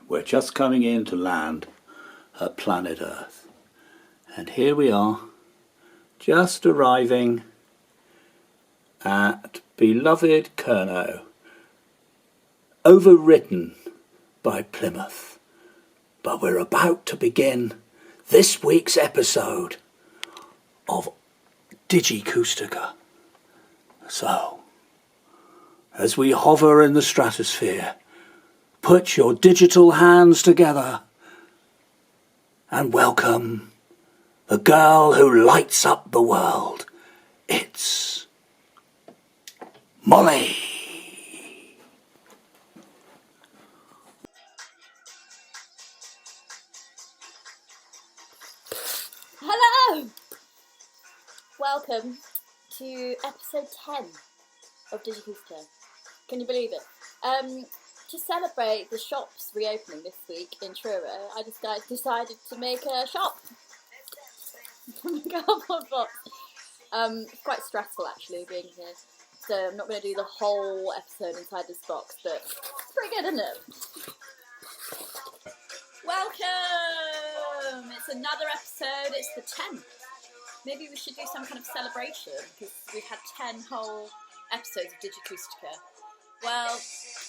We're just coming in to land at planet Earth. And here we are, just arriving at beloved Kerno, overridden by Plymouth. But we're about to begin this week's episode of DigiKoostica. So, as we hover in the stratosphere, put your digital hands together and welcome the girl who lights up the world. It's Molly. Hello! Welcome to episode 10 of DigiKoostica. Can you believe it? To celebrate the shops reopening this week in Truro, I just decided to make a shop from a cardboard box. It's quite stressful actually being here, so I'm not going to do the whole episode inside this box, but it's pretty good, isn't it? Welcome! It's another episode, it's the 10th. Maybe we should do some kind of celebration, because we've had 10 whole episodes of DigiKoostica. Well,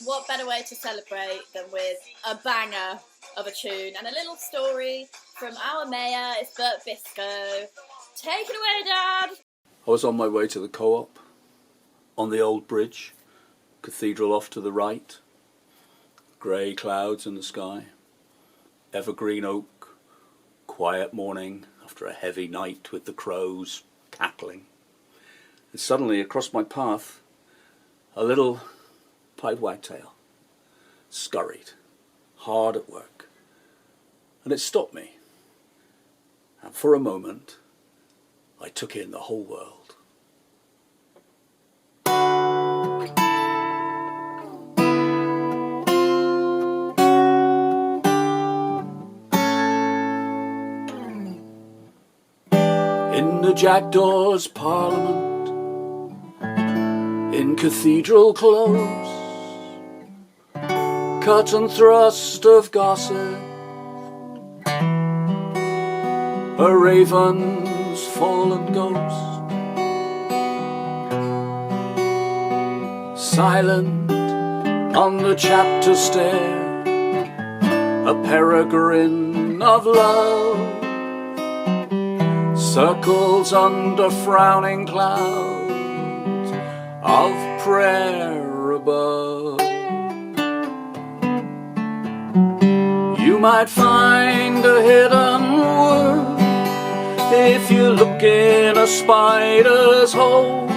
what better way to celebrate than with a banger of a tune and a little story from our mayor, it's Bert Biscoe. Take it away, Dad! I was on my way to the co-op, on the old bridge, cathedral off to the right, grey clouds in the sky, evergreen oak, quiet morning after a heavy night with the crows cackling. And suddenly across my path, a little pied wagtail scurried, hard at work, and it stopped me. And for a moment, I took in the whole world. In the jackdaw's parliament, in cathedral close, cut and thrust of gossip, a raven's fallen ghost, silent on the chapter stair, a peregrine of love, circles under frowning clouds of prayer above. You might find a hidden word if you look in a spider's hole.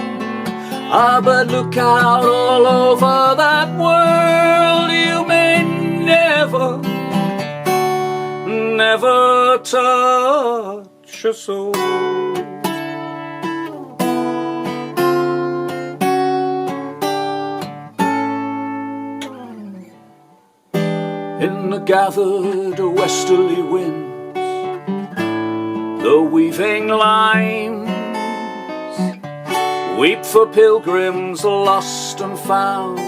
Ah, but look out all over that world, you may never touch a soul. In the gathered westerly winds, the weaving limes weep for pilgrims lost and found,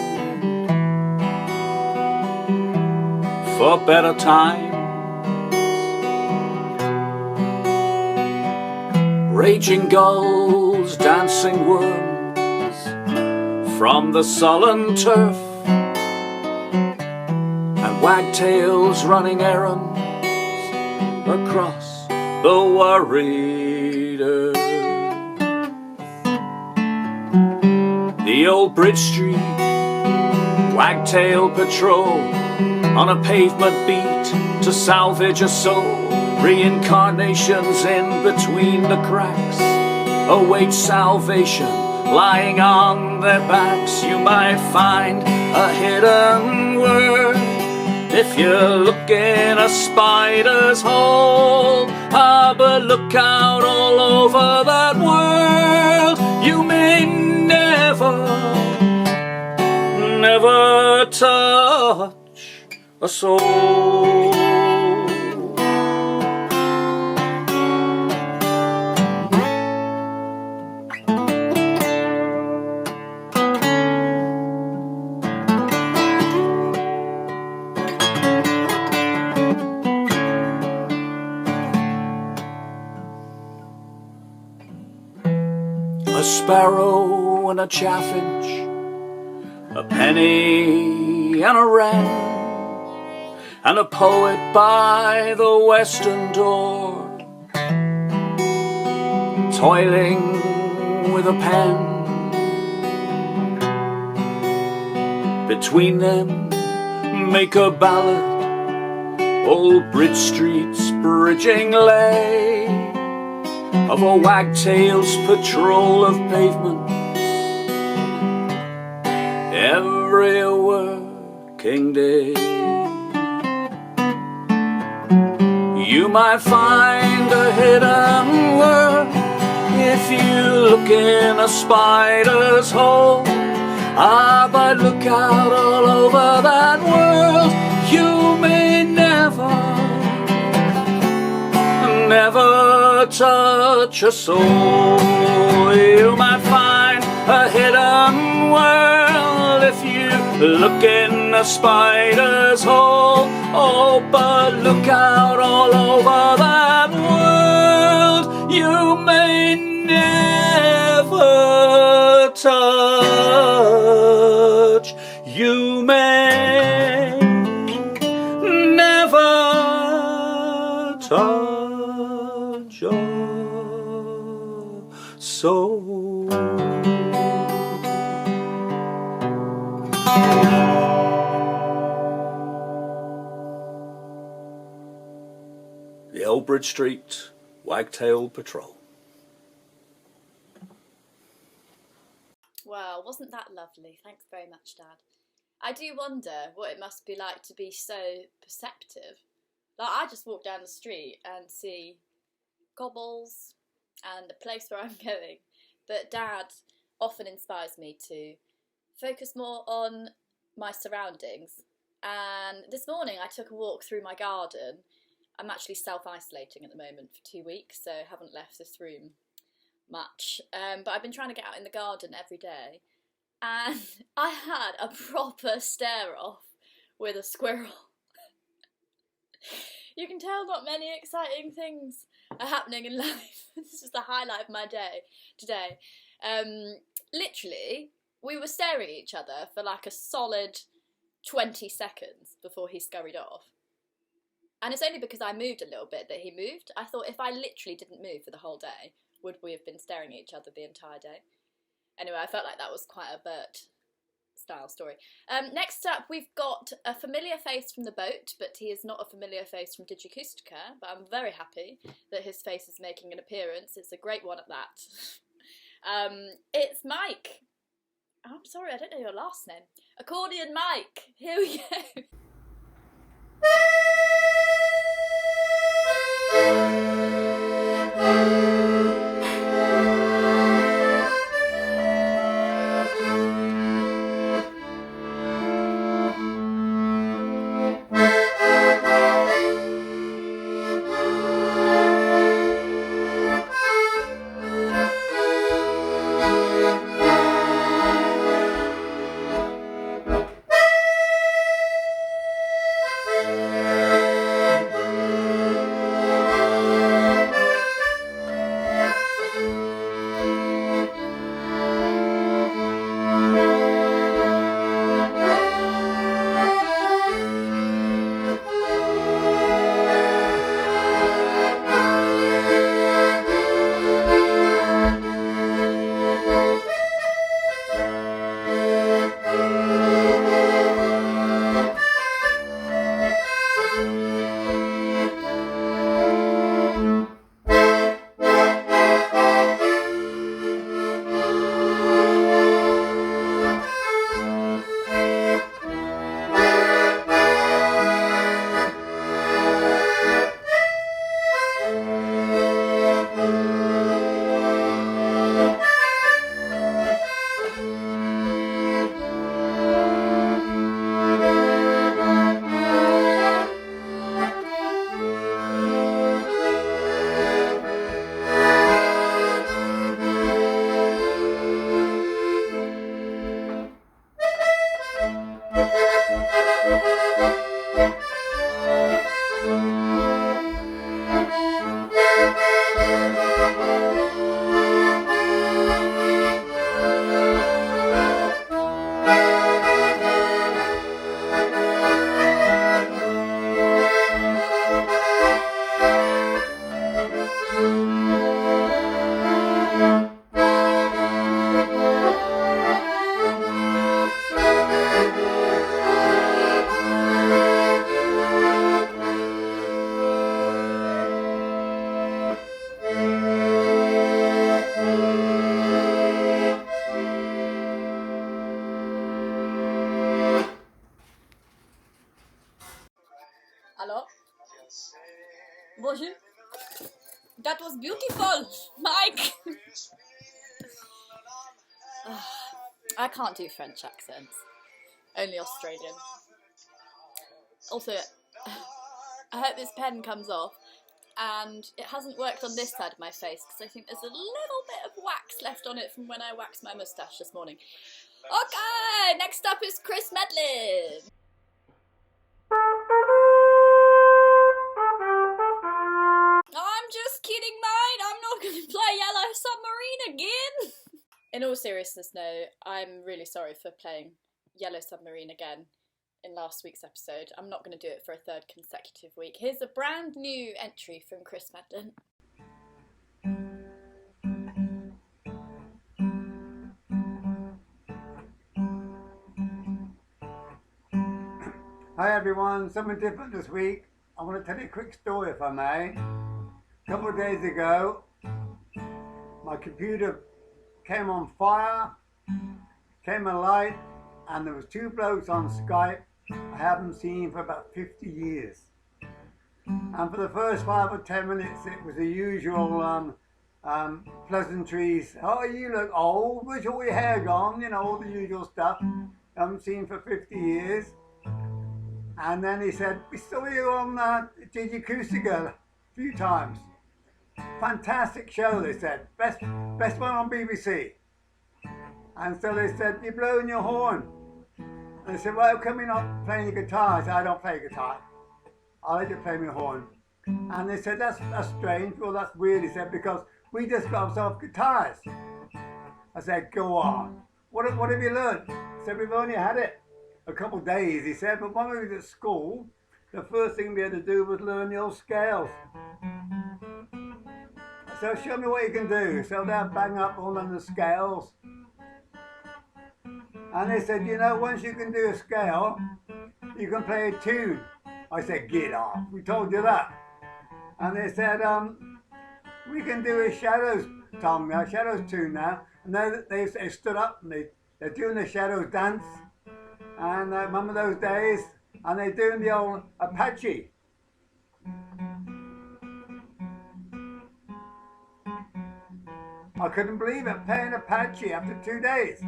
for better times. Raging gulls, dancing worms from the sullen turf, wagtails running errands across the worried earth. The old Bridge Street wagtail patrol on a pavement beat to salvage a soul. Reincarnations in between the cracks await salvation lying on their backs. You might find a hidden word if you look in a spider's hole. Ah, but look out all over that world, you may never touch a soul. a sparrow and a chaffinch, a penny and a wren, and a poet by the western door, toiling with a pen. Between them make a ballad, old Bridge Street's bridging lay, of a wagtail's patrol of pavements every working day. You might find a hidden word if you look in a spider's hole. Ah, but look out all over that world, you may never touch a soul. You might find a hidden world if you look in a spider's hole. Oh, but look out all over that world, you may never touch. You may never touch a soul. The Old Bridge Street Wagtail Patrol. Well, wasn't that lovely? Thanks very much, Dad. I do wonder what it must be like to be so perceptive. Like, I just walk down the street and see cobbles and the place where I'm going, but Dad often inspires me to focus more on my surroundings. And this morning I took a walk through my garden. I'm actually self-isolating at the moment for 2 weeks, so I haven't left this room much, but I've been trying to get out in the garden every day, and I had a proper stare off with a squirrel. You can tell not many exciting things are happening in life. This is the highlight of my day today. Literally, we were staring at each other for like a solid 20 seconds before he scurried off. And it's only because I moved a little bit that he moved. I thought if I literally didn't move for the whole day, would we have been staring at each other the entire day? Anyway, I felt like that was quite a Bert style story. Next up, we've got a familiar face from the boat, but he is not a familiar face from DigiKoostica, but I'm very happy that his face is making an appearance. It's a great one at that. It's Mike. Oh, I'm sorry, I don't know your last name. Accordion Mike. Here we go. Hello? Bonjour. That was beautiful, Mike. I can't do French accents. Only Australian. Also, I hope this pen comes off. And it hasn't worked on this side of my face because I think there's a little bit of wax left on it from when I waxed my moustache this morning. Okay, next up is Chris Medlin. I'm just kidding, mate. I'm not going to play Yellow Submarine again. In all seriousness, no, I'm really sorry for playing Yellow Submarine again in last week's episode. I'm not going to do it for a third consecutive week. Here's a brand new entry from Chris Medlin. Hi everyone, something different this week. I want to tell you a quick story if I may. A couple of days ago, my computer came on fire, came alight, and there was two blokes on Skype I haven't seen for about 50 years. And for the first 5 or 10 minutes, it was the usual pleasantries. Oh, you look old, where's all your hair gone? You know, all the usual stuff I haven't seen for 50 years. And then he said, we saw you on DigiKoostica a few times. Fantastic show, they said. Best one on BBC. And so they said, you're blowing your horn. And they said, well, come you're not playing your guitar? I said, I don't play guitar. I'll let you play my horn. And they said, that's strange. Well, that's weird, he said, because we just got ourselves guitars. I said, go on. What have you learned? He said, we've only had it a couple of days, he said, but when we was at school, the first thing we had to do was learn the old scales. So show me what you can do. So they'd bang up all on the scales. And they said, you know, once you can do a scale, you can play a tune. I said, get off, we told you that. And they said, we can do a shadows song now, shadows tune now. And they stood up and they're doing the shadows dance. And I remember those days, and they're doing the old Apache. I couldn't believe it, playing Apache after 2 days.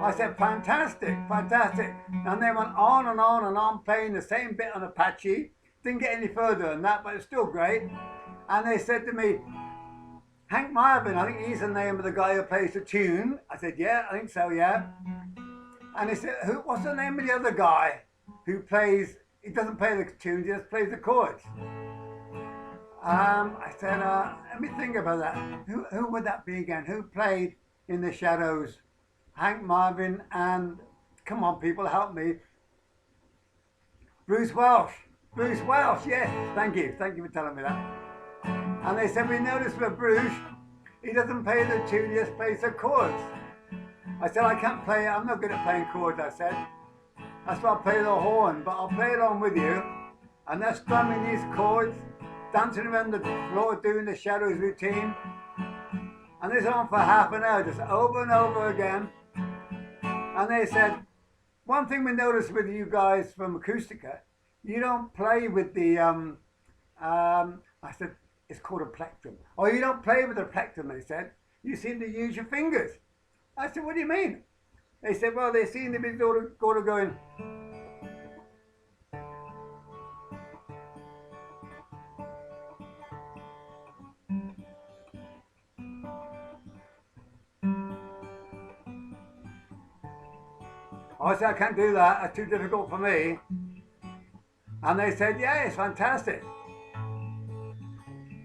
I said, fantastic, fantastic. And they went on and on and on playing the same bit on Apache. Didn't get any further than that, but it's still great. And they said to me, Hank Marvin, I think he's the name of the guy who plays the tune. I said, yeah, I think so, yeah. And they said, what's the name of the other guy who plays, he doesn't play the tune, he just plays the chords? I said, let me think about that. Who would that be again? Who played in the shadows? Hank Marvin and, come on people, help me. Bruce Welch. Bruce Welch, yes. Thank you for telling me that. And they said, we noticed with Bruce, he doesn't play the tune, he just plays the chords. I said, I can't play it, I'm not good at playing chords, I said. That's why I play the horn, but I'll play it on with you. And they're strumming these chords, dancing around the floor, doing the shadows routine. And this on for half an hour, just over and over again. And they said, one thing we noticed with you guys from Acoustica, you don't play with the, I said, it's called a plectrum. Oh, you don't play with a plectrum, they said. You seem to use your fingers. I said, what do you mean? They said, well, they seem to be sort of going. I said, I can't do that. That's too difficult for me. And they said, yeah, it's fantastic.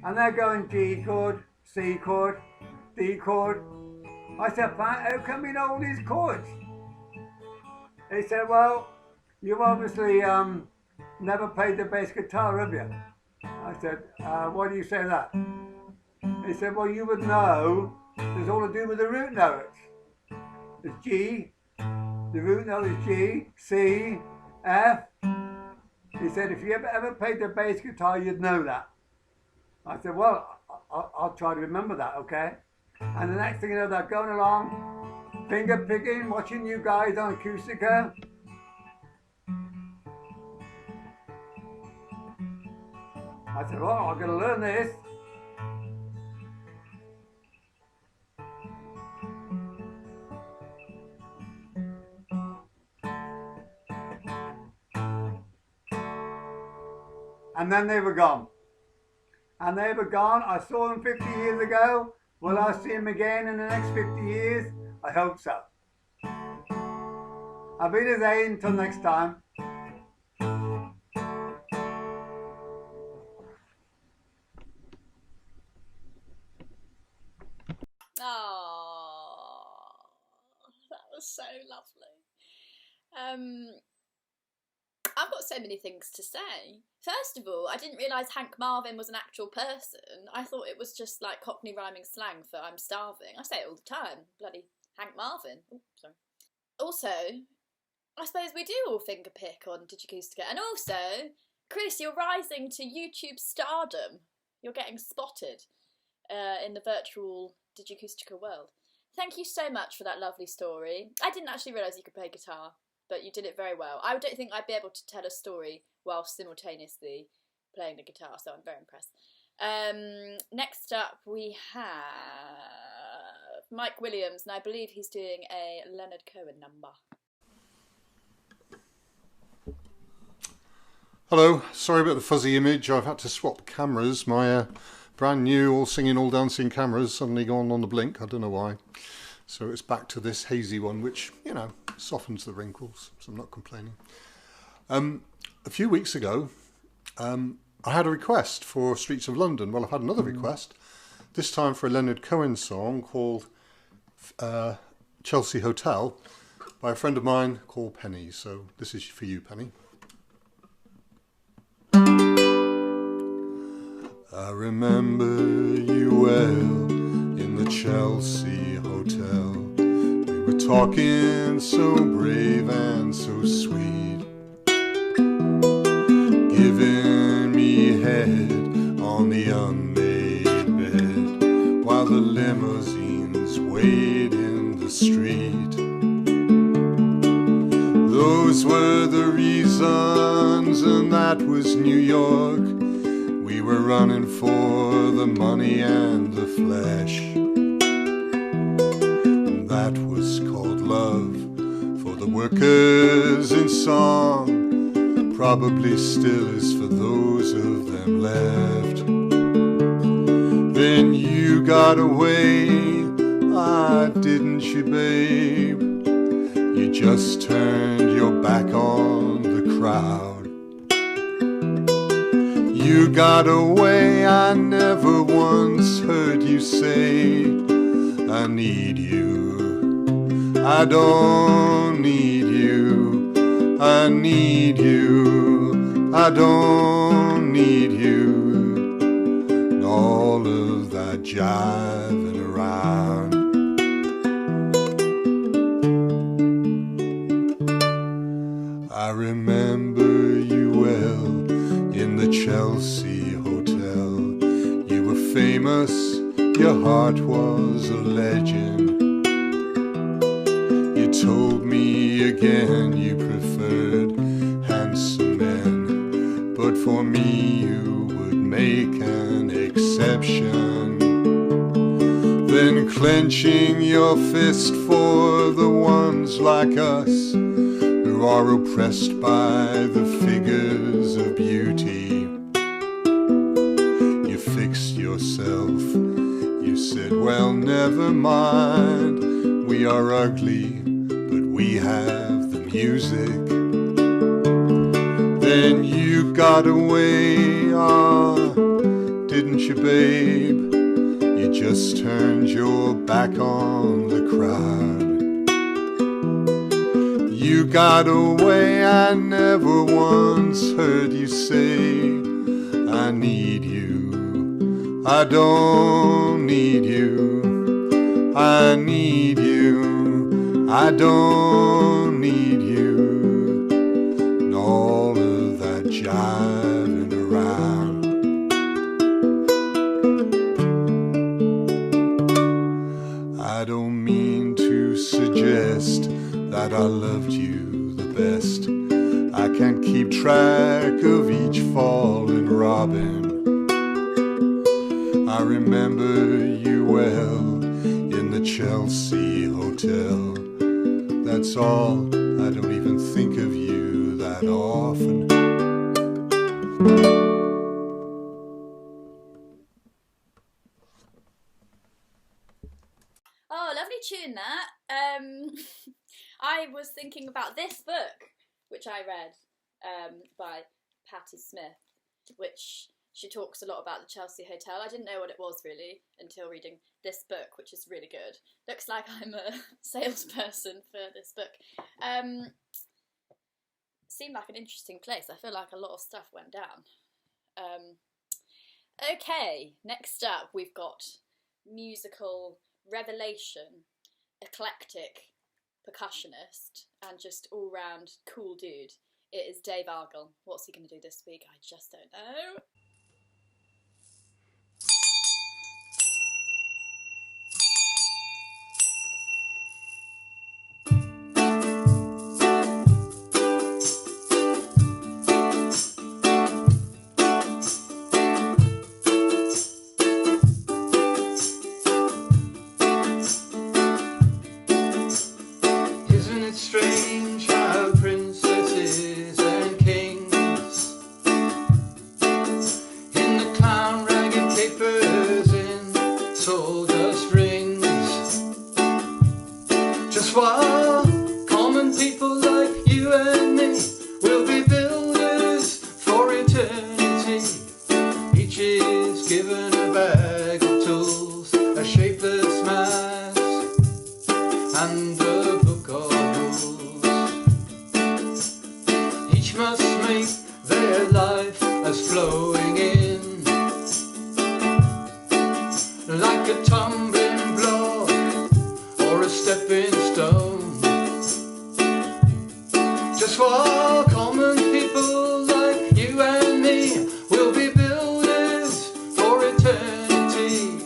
And they're going G chord, C chord, D chord. I said, how come you know all these chords? They said, well, you've obviously never played the bass guitar, have you? I said, why do you say that? They said, well, you would know it's all to do with the root notes. It's G, the root note is G, C, F. He said, if you ever played the bass guitar, you'd know that. I said, well, I'll try to remember that, okay? And the next thing you know, they're going along, finger picking, watching you guys on Koostica. I said, well, I'm going to learn this. And then they were gone. And they were gone. I saw them 50 years ago. Will I see them again in the next 50 years? I hope so. Auf Wiedersehen, until next time. Oh, that was so lovely. I've got so many things to say. First of all, I didn't realise Hank Marvin was an actual person. I thought it was just like Cockney rhyming slang for I'm starving. I say it all the time. Bloody Hank Marvin. Oh, sorry. Also, I suppose we do all finger pick on DigiKoostica. And also, Chris, you're rising to YouTube stardom. You're getting spotted in the virtual DigiKoostica world. Thank you so much for that lovely story. I didn't actually realise you could play guitar, but you did it very well. I don't think I'd be able to tell a story while simultaneously playing the guitar, so I'm very impressed. Next up we have Mike Williams, and I believe he's doing a Leonard Cohen number. Hello, sorry about the fuzzy image. I've had to swap cameras. My brand new all singing, all dancing cameras suddenly gone on the blink. I don't know why. So it's back to this hazy one, which, you know, softens the wrinkles, so I'm not complaining. A few weeks ago, I had a request for Streets of London. Well, I've had another request, this time for a Leonard Cohen song called Chelsea Hotel by a friend of mine called Penny. So this is for you, Penny. I remember you well in the Chelsea Hotel. We were talking so brave and so sweet, giving me head on the unmade bed while the limousines wait in the street. Those were the reasons, and that was New York. We were running for the money and the flesh. And that was called love for the workers in song. Probably still is for those of them left. Then you got away, didn't you, babe? You just turned your back on the crowd. You got away, I never once heard you say, I need you, I don't need you, I need you, I don't need you, and all of that jiving around. I remember you well in the Chelsea Hotel. You were famous, your heart was a legend. You told me again you preferred handsome men, but for me you would make an exception. Then clenching your fist for the ones like us who are oppressed by the figures of beauty. You fixed yourself, you said, well, never mind, we are ugly, but we have the music. Then you got away, didn't you, babe? You just turned your back on the crowd. You got away, I never once heard you say, I need you, I don't need you, I need you, I don't need you, and all of that jiving around. I don't mean to suggest that I loved you the best. I can't keep track of each fallen robin. I remember you well in the Chelsea Hotel. That's all, I don't even think of you that often. Oh, lovely tune that. I was thinking about this book, which I read by Patti Smith, which she talks a lot about the Chelsea Hotel. I didn't know what it was really until reading this book, which is really good. Looks like I'm a salesperson for this book. Seemed like an interesting place. I feel like a lot of stuff went down. Okay, next up we've got musical revelation, eclectic percussionist, and just all-round cool dude. It is Dave Argyle. What's he going to do this week? I just don't know. Strange how princesses and kings in the clown ragged capers in sawdust rings, just while common people like you and me will be builders for eternity. Each is given a bag of tools, a shapeless mask, and a book of must make their life as flowing in like a tumbling block or a stepping stone, just while common people like you and me will be builders for eternity.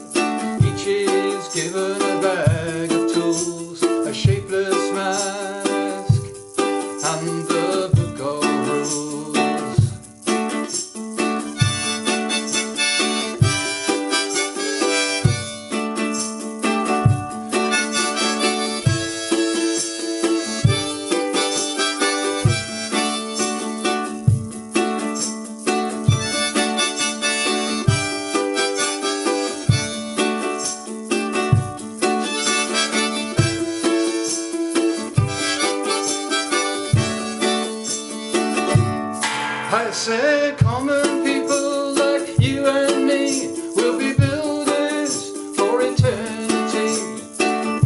Each is given a bag of tools, a shapeless mask, and the book of I said common people like you and me will be builders for eternity.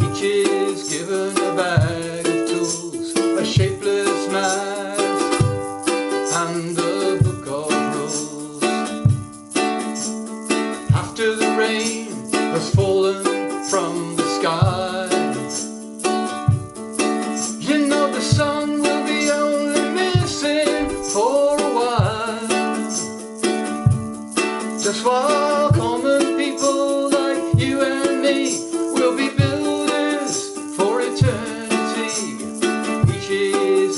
Each is given a bag of tools, a shapeless mask, and a book of rules. After the rain has fallen from the sky, you know the sun will be only missing for a while, just while common people like you and me will be builders for eternity. Each is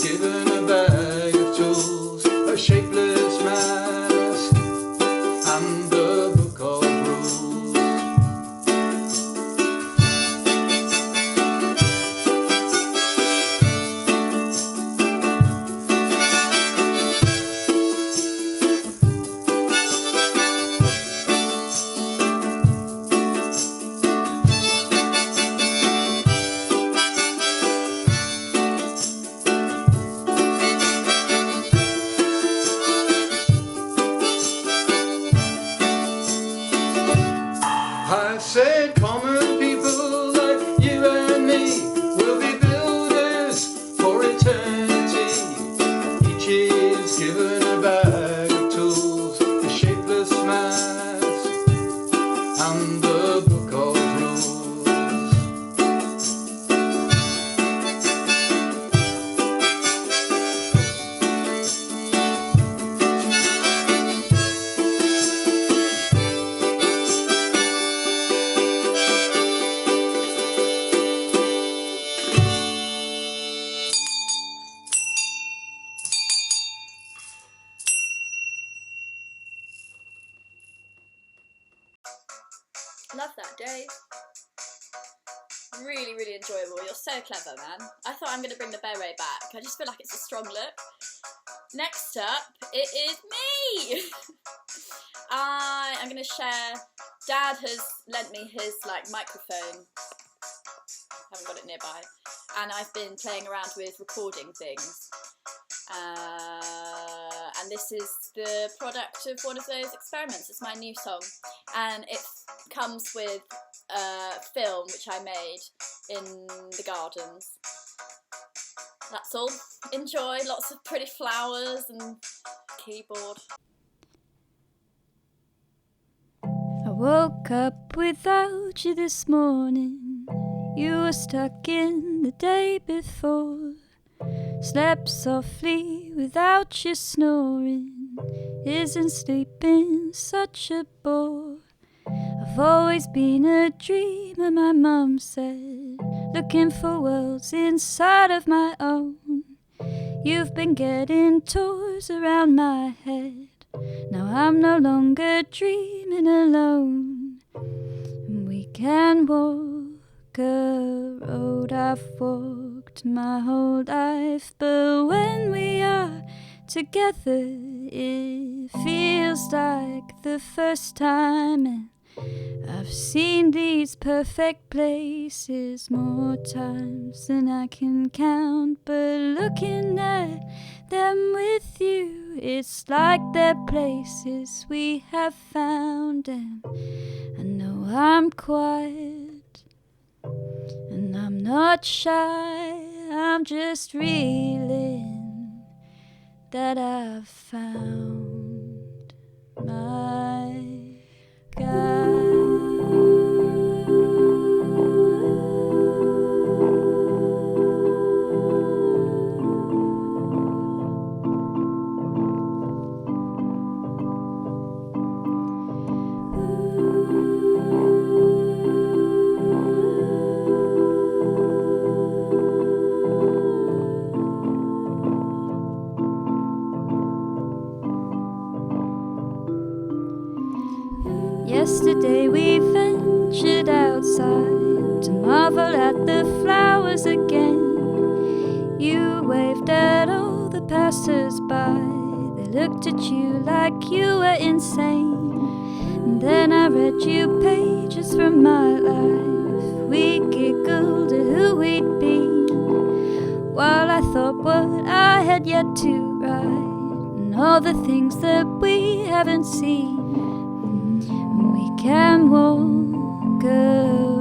Love that, Dave. Really, really enjoyable. You're so clever, man. I thought I'm going to bring the beret back. I just feel like it's a strong look. Next up, it is me! I'm going to share... Dad has lent me his microphone. Haven't got it nearby. And I've been playing around with recording things. And this is the product of one of those experiments. It's my new song. And it comes with a film which I made in the gardens. That's all. Enjoy. Lots of pretty flowers and keyboard. I woke up without you this morning. You were stuck in the day before. Slept softly without you snoring. Isn't sleeping such a bore? I've always been a dreamer, my mum said, looking for worlds inside of my own. You've been getting tours around my head. Now I'm no longer dreaming alone. And we can walk a road I've walked my whole life, but when we are together it feels like the first time. And I've seen these perfect places more times than I can count, but looking at them with you, it's like they're places we have found. And I know I'm quiet and I'm not shy, I'm just reeling that I've found my guy. Yesterday we ventured outside to marvel at the flowers again. You waved at all the passers-by. They looked at you like you were insane. And then I read you pages from my life. We giggled at who we'd been, while I thought what I had yet to write, and all the things that we haven't seen. We can walk a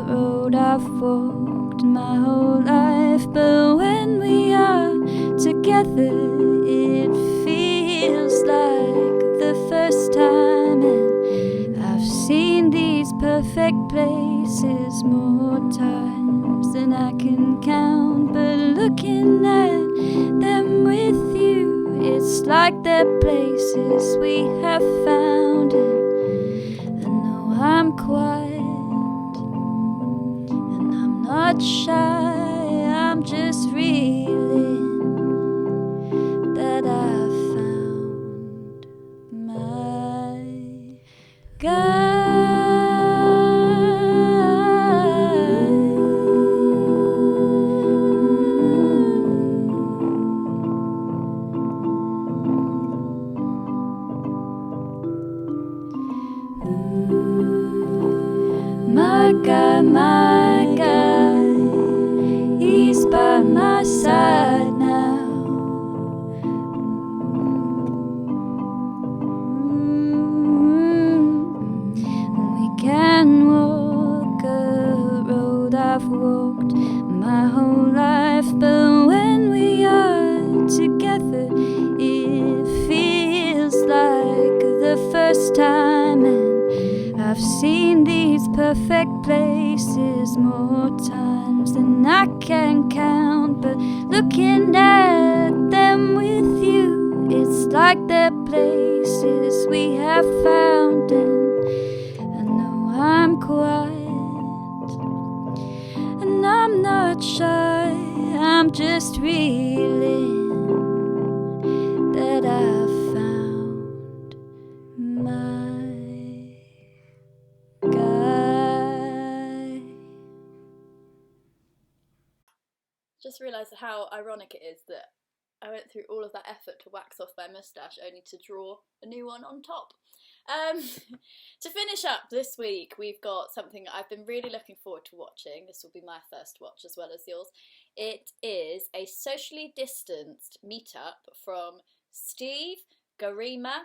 road I've walked my whole life, but when we are together it feels like the first time. And I've seen these perfect places more times than I can count, but looking at them with you, it's like they're places we have found. I'm quiet and I'm not shy, I'm just reeling that I've found my guy. My guy, he's by my side now. We can walk a road I've walked my whole life, but when we are together it feels like the first time. And I've seen these perfect places more times than I can count, but looking at them with you, it's like they're places we have found. And I know I'm quiet and I'm not shy, I'm just reeling that I've found my guy. just realised how ironic it is that I went through all of that effort to wax off my moustache only to draw a new one on top. To finish up this week, we've got something I've been really looking forward to watching. This will be my first watch as well as yours. It is a socially distanced meetup from Steve, Garima,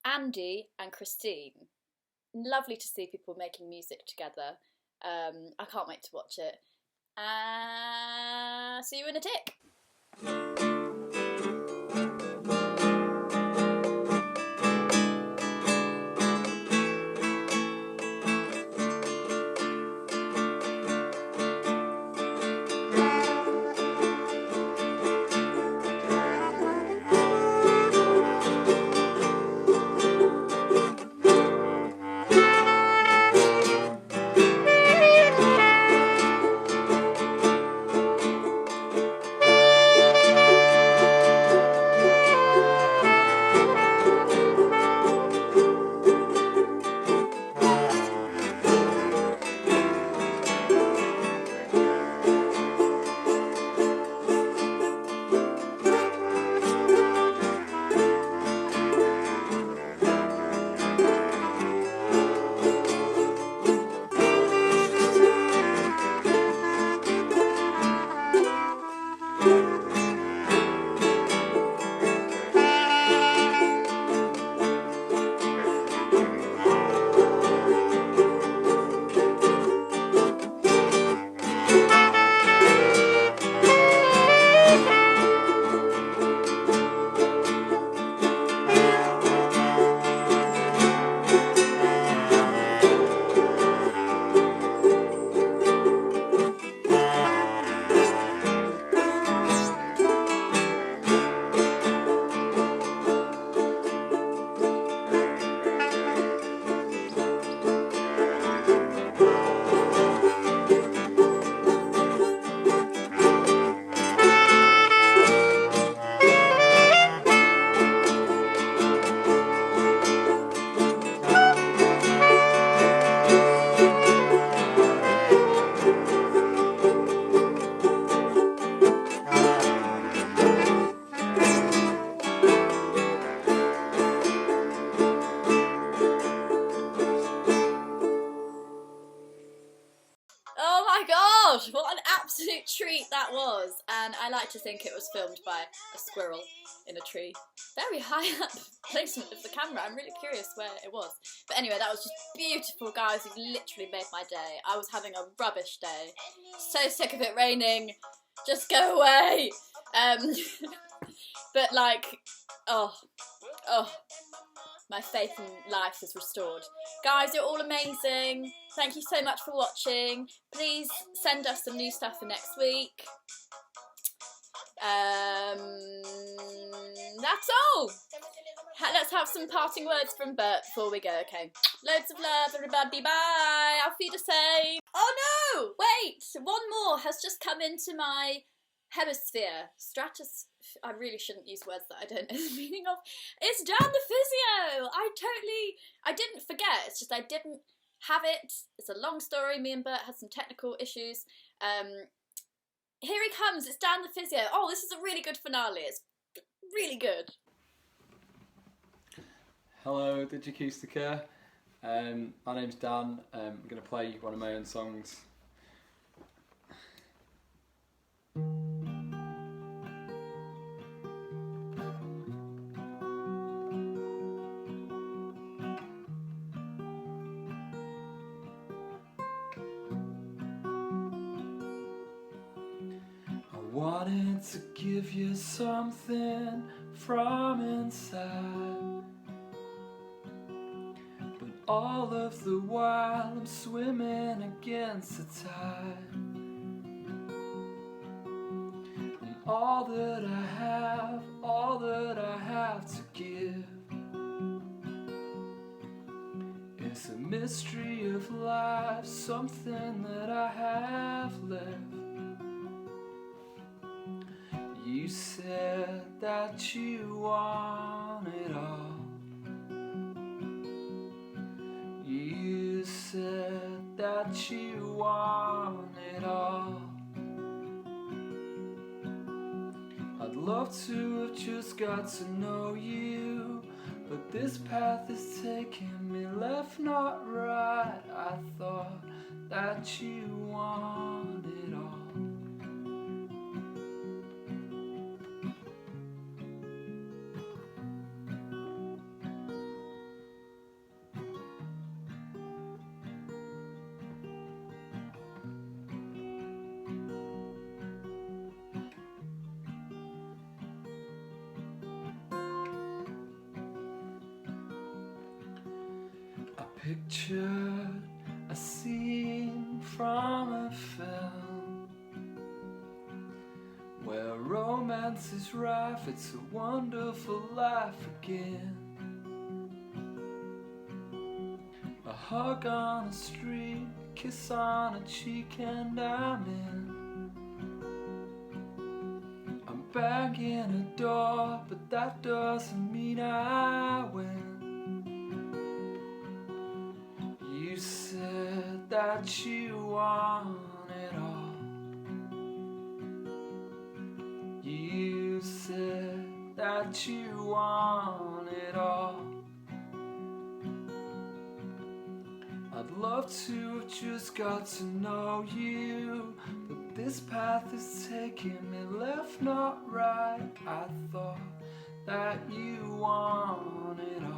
Andy and Christine. Lovely to see people making music together. I can't wait to watch it. See you in a tick. Oh my gosh, what an absolute treat that was. And I like to think it was filmed by a squirrel in a tree. Very high up placement of the camera. I'm really curious where it was. But anyway, that was just beautiful, guys. You literally made my day. I was having a rubbish day. So sick of it raining. Just go away. But like, oh, my faith in life is restored. Guys, you're all amazing. Thank you so much for watching. Please send us some new stuff for next week. That's all. Let's have some parting words from Bert before we go. Okay. Loads of love, everybody. Bye. Auf Wiedersehen. Oh no! Wait! One more has just come into my hemisphere. I really shouldn't use words that I don't know the meaning of. It's Dan the Physio! I didn't forget. It's just I didn't have it. It's a long story. Me and Bert had some technical issues. Here he comes. It's Dan the Physio. Oh, this is a really good finale. It's really good. Hello, DigiKoostica. My name's Dan. I'm going to play one of my own songs. I wanted to give you something from inside, but all of the while I'm swimming against the tide. And all that I have to give is a mystery of life, something that I have left. You said that you want it all. You said that you want it all. love to have just got to know you, but this path is taking me left, not right. I thought that you wanted all. Pictured a scene from a film where romance is rife, it's a wonderful life again. A hug on a street, a kiss on a cheek, and I'm in. I'm banging a door, but that doesn't mean I win. You said that you want it all. You said that you want it all. I'd love to have just got to know you, but this path is taking me left, not right. I thought that you want it all.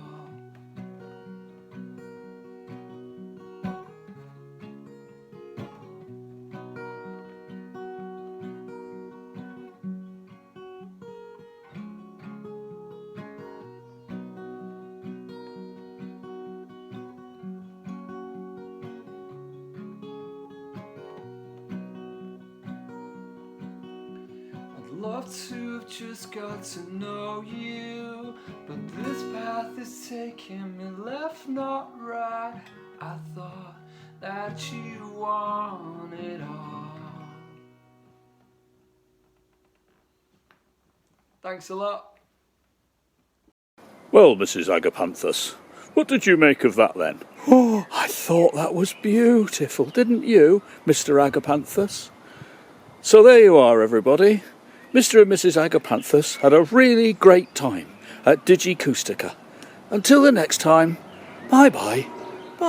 Love to have just got to know you, but this path is taking me left, not right. I thought that you wanted all. Thanks a lot. Well, Mrs. Agapanthus, what did you make of that then? Oh, I thought that was beautiful, didn't you, Mr. Agapanthus? So there you are, everybody. Mr. and Mrs. Agapanthus had a really great time at DigiKoostica. Until the next time, bye-bye.